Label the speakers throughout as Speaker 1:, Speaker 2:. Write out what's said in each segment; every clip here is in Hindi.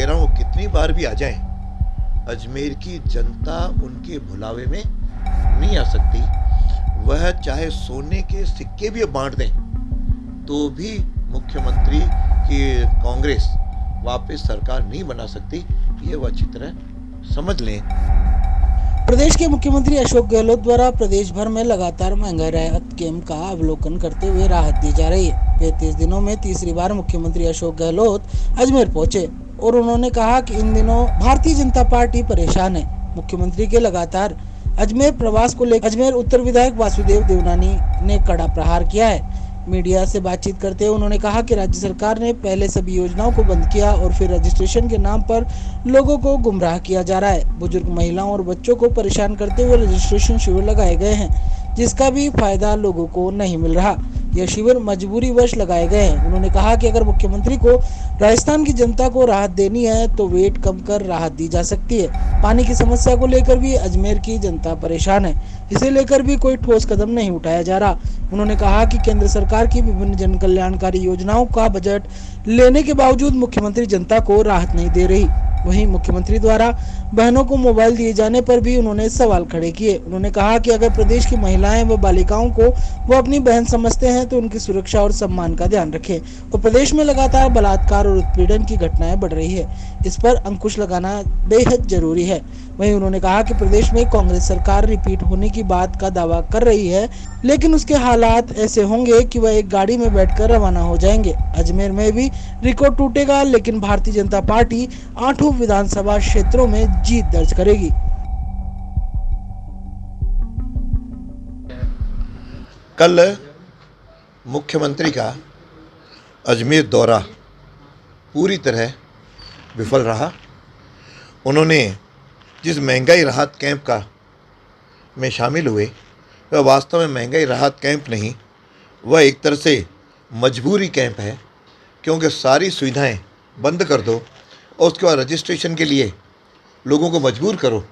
Speaker 1: कह रहा हूँ वो कितनी बार भी आ जाएं, अजमेर की जनता उनके भुलावे में नहीं आ सकती। वह चाहे सोने के सिक्के भी बांट दें तो भी मुख्यमंत्री की कांग्रेस वापस सरकार नहीं बना सकती। ये वो अच्छी तरह समझ लें।
Speaker 2: प्रदेश के मुख्यमंत्री अशोक गहलोत द्वारा प्रदेश भर में लगातार महंगाई राहत कैंप का अवलोकन करते हुए राहत दी जा रही है। 35 दिनों में तीसरी बार मुख्यमंत्री अशोक गहलोत अजमेर पहुंचे और उन्होंने कहा कि इन दिनों भारतीय जनता पार्टी परेशान है। मुख्यमंत्री के लगातार अजमेर प्रवास को लेकर अजमेर उत्तर विधायक वासुदेव देवनानी ने कड़ा प्रहार किया है। मीडिया से बातचीत करते हुए उन्होंने कहा कि राज्य सरकार ने पहले सभी योजनाओं को बंद किया और फिर रजिस्ट्रेशन के नाम पर लोगों को गुमराह किया जा रहा है। बुजुर्ग महिलाओं और बच्चों को परेशान करते हुए रजिस्ट्रेशन शिविर लगाए गए हैं, जिसका भी फायदा लोगों को नहीं मिल रहा। यह शिविर मजबूरी वश लगाए गए हैं। उन्होंने कहा कि अगर मुख्यमंत्री को राजस्थान की जनता को राहत देनी है तो वेट कम कर राहत दी जा सकती है। पानी की समस्या को लेकर भी अजमेर की जनता परेशान है, इसे लेकर भी कोई ठोस कदम नहीं उठाया जा रहा। उन्होंने कहा कि केंद्र सरकार की विभिन्न जन कल्याणकारी योजनाओं का बजट लेने के बावजूद मुख्यमंत्री जनता को राहत नहीं दे रही। वहीं मुख्यमंत्री द्वारा बहनों को मोबाइल दिए जाने पर भी उन्होंने सवाल खड़े किए। उन्होंने कहा कि अगर प्रदेश की महिलाएं व बालिकाओं को वो अपनी बहन समझते हैं तो उनकी सुरक्षा और सम्मान का ध्यान रखें। और प्रदेश में लगातार बलात्कार और उत्पीड़न की घटनाएं बढ़ रही है, इस पर अंकुश लगाना बेहद जरूरी है। वहीं उन्होंने कहा कि प्रदेश में कांग्रेस सरकार रिपीट होने की बात का दावा कर रही है, लेकिन उसके हालात ऐसे होंगे कि वह एक गाड़ी में बैठकर रवाना हो जाएंगे। अजमेर में भी रिकॉर्ड टूटेगा, लेकिन भारतीय जनता पार्टी 8 विधानसभा क्षेत्रों में जीत दर्ज करेगी।
Speaker 1: कल मुख्यमंत्री का अजमेर दौरा पूरी तरह विफल रहा। उन्होंने जिस महंगाई राहत कैंप का में शामिल हुए वह वास्तव में महंगाई राहत कैंप नहीं, वह एक तरह से मजबूरी कैंप है, क्योंकि सारी सुविधाएं बंद कर दो और उसके बाद रजिस्ट्रेशन के लिए लोगों को मजबूर करो।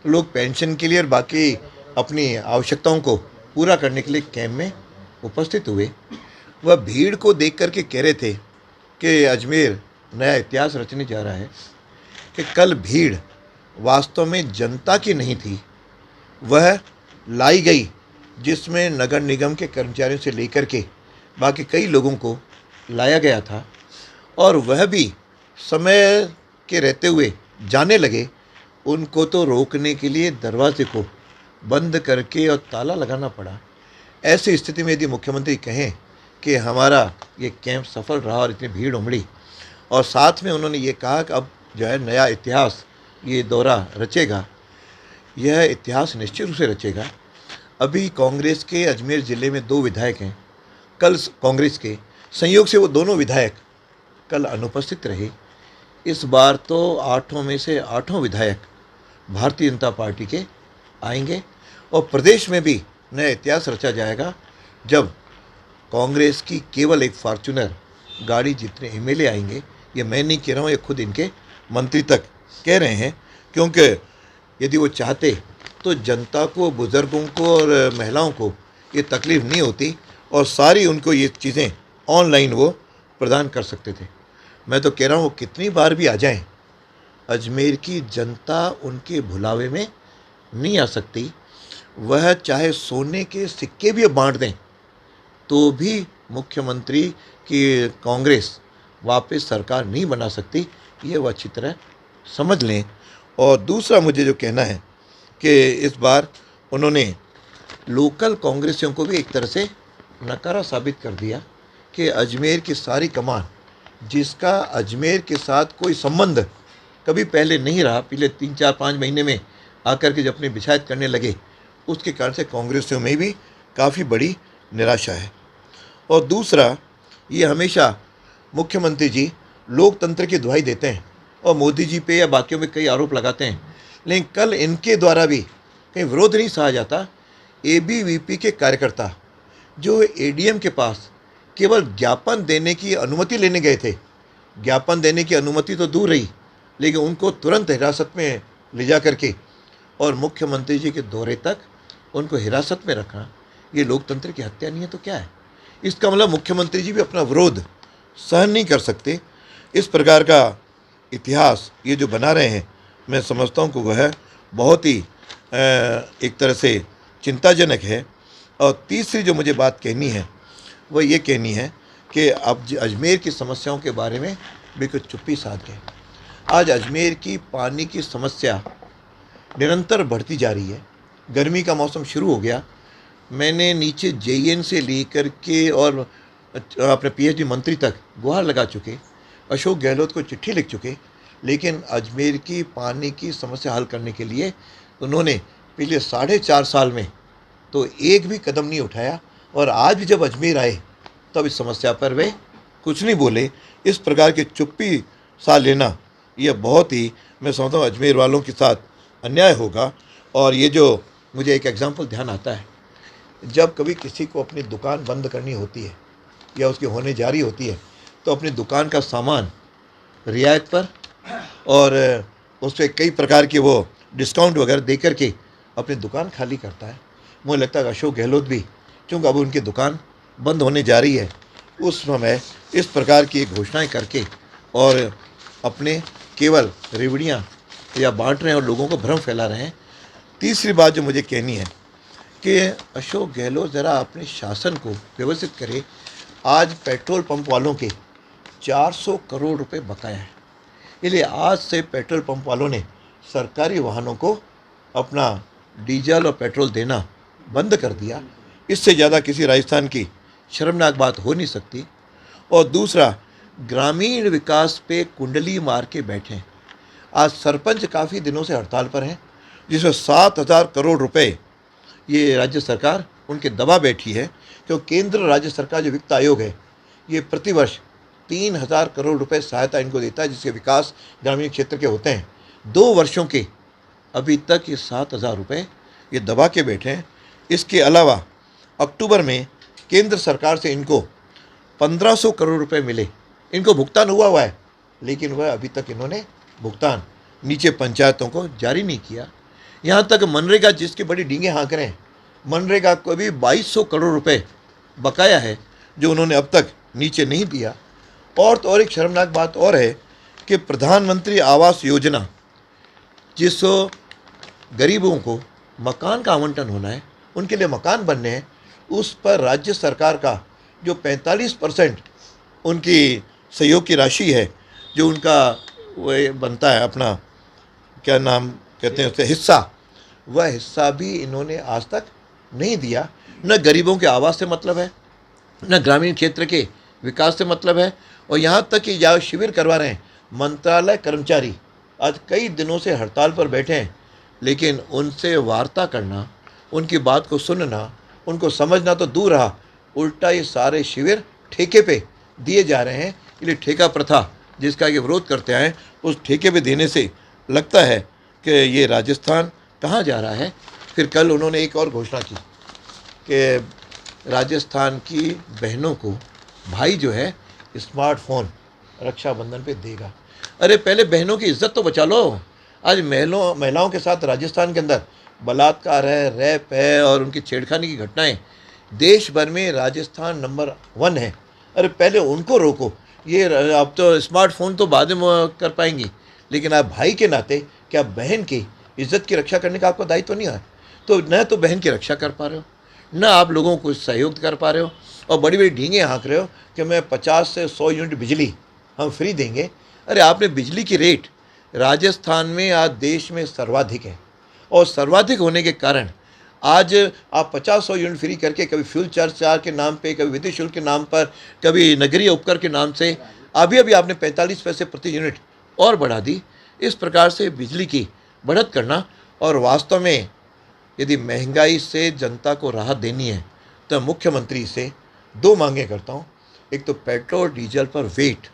Speaker 1: लोग पेंशन के लिए और बाकी अपनी आवश्यकताओं को पूरा करने के लिए कैंप में उपस्थित हुए। वह भीड़ को देख कर के कह रहे थे कि अजमेर नया इतिहास रचने जा रहा है। कि कल भीड़ वास्तव में जनता की नहीं थी, वह लाई गई जिसमें नगर निगम के कर्मचारियों से लेकर के बाकी कई लोगों को लाया गया था, और वह भी समय के रहते हुए जाने लगे। उनको तो रोकने के लिए दरवाजे को बंद करके और ताला लगाना पड़ा। ऐसी स्थिति में यदि मुख्यमंत्री कहें कि हमारा ये कैंप सफल रहा और इतनी भीड़ उमड़ी, और साथ में उन्होंने ये कहा कि अब जो है नया इतिहास ये दौरा रचेगा, यह इतिहास निश्चित रूप से रचेगा। अभी कांग्रेस के अजमेर ज़िले में 2 विधायक हैं। कल कांग्रेस के संयोग से वो दोनों विधायक कल अनुपस्थित रहे। इस बार तो 8 में से 8 विधायक भारतीय जनता पार्टी के आएंगे और प्रदेश में भी नया इतिहास रचा जाएगा, जब कांग्रेस की केवल एक फॉर्च्यूनर गाड़ी जितने एमएलए आएंगे। ये मैं नहीं कह रहा हूँ, ये खुद इनके मंत्री तक कह रहे हैं, क्योंकि यदि वो चाहते तो जनता को, बुज़ुर्गों को और महिलाओं को ये तकलीफ़ नहीं होती और सारी उनको ये चीज़ें ऑनलाइन वो प्रदान कर सकते थे। मैं तो कह रहा हूँ वो कितनी बार भी आ जाएं, अजमेर की जनता उनके भुलावे में नहीं आ सकती। वह चाहे सोने के सिक्के भी बांट दें तो भी मुख्यमंत्री की कांग्रेस वापस सरकार नहीं बना सकती। ये वो अच्छी तरह समझ लें। और दूसरा मुझे जो कहना है कि इस बार उन्होंने लोकल कांग्रेसियों को भी एक तरह से नकारा साबित कर दिया कि अजमेर की सारी कमान, जिसका अजमेर के साथ कोई संबंध कभी पहले नहीं रहा, पिछले 3-4-5 महीने में आकर के जब अपनी बिछायत करने लगे, उसके कारण से कांग्रेसियों में भी काफ़ी बड़ी निराशा है। और दूसरा, ये हमेशा मुख्यमंत्री जी लोकतंत्र की दुहाई देते हैं और मोदी जी पे या बाकियों में कई आरोप लगाते हैं, लेकिन कल इनके द्वारा भी कहीं विरोध नहीं सहा जाता। एबीवीपी के कार्यकर्ता जो एडीएम के पास केवल ज्ञापन देने की अनुमति लेने गए थे, ज्ञापन देने की अनुमति तो दूर रही, लेकिन उनको तुरंत हिरासत में ले जा करके और मुख्यमंत्री जी के दौरे तक उनको हिरासत में रखना, ये लोकतंत्र की हत्या नहीं है तो क्या है? इसका मतलब मुख्यमंत्री जी भी अपना विरोध सहन नहीं कर सकते। इस प्रकार का इतिहास ये जो बना रहे हैं, मैं समझता हूँ कि वह बहुत ही एक तरह से चिंताजनक है। और तीसरी जो मुझे बात कहनी है वह ये कहनी है कि अब अजमेर की समस्याओं के बारे में बिल्कुल चुप्पी साध गए। आज अजमेर की पानी की समस्या निरंतर बढ़ती जा रही है। गर्मी का मौसम शुरू हो गया, मैंने नीचे जेईएन से लेकर के और अपने पीएचडी मंत्री तक गुहार लगा चुके, अशोक गहलोत को चिट्ठी लिख चुके, लेकिन अजमेर की पानी की समस्या हल करने के लिए उन्होंने पिछले 4.5 साल में तो एक भी कदम नहीं उठाया। और आज भी जब अजमेर आए तब इस समस्या पर वे कुछ नहीं बोले। इस प्रकार की चुप्पी सा लेना यह बहुत ही, मैं समझता हूँ, अजमेर वालों के साथ अन्याय होगा। और ये जो मुझे एक एग्जांपल ध्यान आता है, जब कभी किसी को अपनी दुकान बंद करनी होती है या उसकी होने जा रही होती है तो अपनी दुकान का सामान रियायत पर और उस पर कई प्रकार के वो डिस्काउंट वगैरह दे करके अपनी दुकान खाली करता है। मुझे लगता है अशोक गहलोत भी, क्योंकि अब उनकी दुकान बंद होने जा रही है, उस समय इस प्रकार की घोषणाएं करके और अपने केवल रेवड़ियाँ या बांट रहे हैं और लोगों को भ्रम फैला रहे हैं। तीसरी बात जो मुझे कहनी है कि अशोक गहलोत ज़रा अपने शासन को व्यवस्थित करे। आज पेट्रोल पंप वालों के 400 करोड़ रुपए बकाया है, इसलिए आज से पेट्रोल पंप वालों ने सरकारी वाहनों को अपना डीजल और पेट्रोल देना बंद कर दिया। इससे ज़्यादा किसी राजस्थान की शर्मनाक बात हो नहीं सकती। और दूसरा, ग्रामीण विकास पे कुंडली मार के बैठे हैं। आज सरपंच काफ़ी दिनों से हड़ताल पर हैं, जिसमें 7,000 करोड़ रुपए ये राज्य सरकार उनके दबा बैठी है, क्योंकि केंद्र राज्य सरकार जो वित्त आयोग है ये प्रतिवर्ष 3,000 करोड़ रुपए सहायता इनको देता है, जिसके विकास ग्रामीण क्षेत्र के होते हैं। 2 वर्षों के अभी तक ये 7,000 रुपये ये दबा के बैठे हैं। इसके अलावा अक्टूबर में केंद्र सरकार से इनको 1,500 करोड़ रुपए मिले, इनको भुगतान हुआ है, लेकिन वह अभी तक इन्होंने भुगतान नीचे पंचायतों को जारी नहीं किया। यहाँ तक मनरेगा, जिसकी बड़ी डींगे हाँक रहे हैं, मनरेगा को भी 2,200 करोड़ रुपए बकाया है जो उन्होंने अब तक नीचे नहीं दिया। और तो और एक शर्मनाक बात और है कि प्रधानमंत्री आवास योजना, जिस गरीबों को मकान का आवंटन होना है, उनके लिए मकान बनने हैं, उस पर राज्य सरकार का जो 45% उनकी सहयोग की राशि है, जो उनका वह बनता है, अपना क्या नाम कहते हैं उससे, हिस्सा, वह हिस्सा भी इन्होंने आज तक नहीं दिया। न गरीबों के आवास से मतलब है, न ग्रामीण क्षेत्र के विकास से मतलब है। और यहाँ तक कि जो शिविर करवा रहे हैं मंत्रालय कर्मचारी, आज कई दिनों से हड़ताल पर बैठे हैं, लेकिन उनसे वार्ता करना, उनकी बात को सुनना, उनको समझना तो दूर रहा, उल्टा ये सारे शिविर ठेके पे दिए जा रहे हैं। इसलिए ठेका प्रथा जिसका ये विरोध करते आए, उस ठेके पे देने से लगता है कि ये राजस्थान कहाँ जा रहा है। फिर कल उन्होंने एक और घोषणा की कि राजस्थान की बहनों को भाई जो है स्मार्टफोन रक्षाबंधन पे देगा। अरे पहले बहनों की इज्जत तो बचा लो। आज महिलाओं के साथ राजस्थान के अंदर बलात्कार है, रेप है और उनकी छेड़खानी की घटनाएं देश भर में राजस्थान नंबर 1 है। अरे पहले उनको रोको। ये अब तो स्मार्टफोन तो बाद में कर पाएंगी, लेकिन आप भाई के नाते क्या बहन की इज्जत की रक्षा करने का आपको दायित्व नहीं है? तो न तो बहन की रक्षा कर पा रहे हो, न आप लोगों को सहयोग कर पा रहे हो, और बड़ी बड़ी ढींगे हाँक रहे हो कि मैं 50 से 100 यूनिट बिजली हम फ्री देंगे। अरे आपने बिजली की रेट राजस्थान में आज देश में सर्वाधिक है, और सर्वाधिक होने के कारण आज आप 50-100 यूनिट फ्री करके कभी फ्यूल चार्ज के नाम पे, कभी विद्युत शुल्क के नाम पर, कभी नगरीय उपकर के नाम से अभी आपने 45 पैसे प्रति यूनिट और बढ़ा दी। इस प्रकार से बिजली की बढ़त करना, और वास्तव में यदि महंगाई से जनता को राहत देनी है तो मुख्यमंत्री से 2 मांगे करता हूँ। एक तो पेट्रोल डीजल पर वेट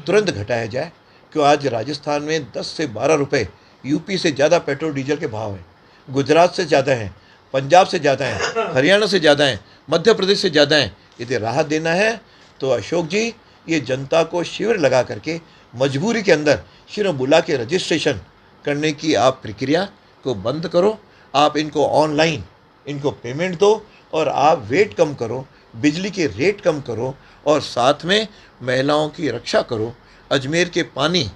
Speaker 1: तुरंत घटाया जाए, क्यों आज राजस्थान में 10 से 12 रुपये यूपी से ज़्यादा पेट्रोल डीजल के भाव हैं, गुजरात से ज़्यादा हैं, पंजाब से ज़्यादा हैं, हरियाणा से ज़्यादा हैं, मध्य प्रदेश से ज़्यादा हैं। यदि राहत देना है तो अशोक जी ये जनता को शिविर लगा करके मजबूरी के अंदर शिविर बुला के रजिस्ट्रेशन करने की आप प्रक्रिया को बंद करो। आप इनको ऑनलाइन इनको पेमेंट दो, और आप वेट कम करो, बिजली के रेट कम करो, और साथ में महिलाओं की रक्षा करो। अजमेर के पानी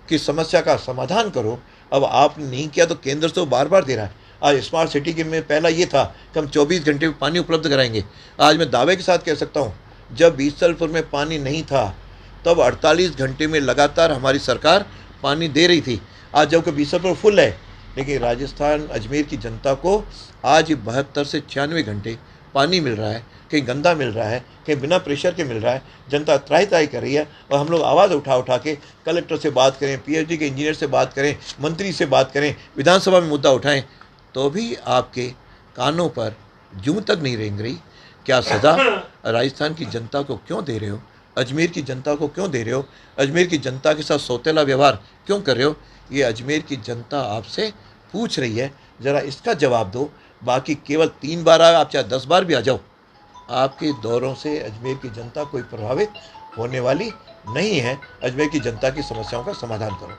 Speaker 1: कि समस्या का समाधान करो। अब आपने नहीं किया तो केंद्र तो बार बार दे रहा है। आज स्मार्ट सिटी के में पहला ये था कि हम 24 घंटे में पानी उपलब्ध कराएंगे। आज मैं दावे के साथ कह सकता हूँ, जब बीसलपुर में पानी नहीं था तब 48 घंटे में लगातार हमारी सरकार पानी दे रही थी। आज जबकि बीसलपुर फुल है, लेकिन राजस्थान अजमेर की जनता को आज 72 से 96 घंटे पानी मिल रहा है। कहीं गंदा मिल रहा है, कहीं बिना प्रेशर के मिल रहा है। जनता त्राही त्राही कर रही है और हम लोग आवाज़ उठा उठा के कलेक्टर से बात करें, पीएचडी के इंजीनियर से बात करें, मंत्री से बात करें, विधानसभा में मुद्दा उठाएं, तो भी आपके कानों पर जूं तक नहीं रेंग रही। क्या सज़ा राजस्थान की जनता को क्यों दे रहे हो? अजमेर की जनता को क्यों दे रहे हो? अजमेर की जनता के साथ सौतेला व्यवहार क्यों कर रहे हो? ये अजमेर की जनता आपसे पूछ रही है, ज़रा इसका जवाब दो। बाकी केवल 3 बार आए, आप चाहे 10 बार भी आ जाओ, आपके दौरों से अजमेर की जनता कोई प्रभावित होने वाली नहीं है। अजमेर की जनता की समस्याओं का समाधान करो।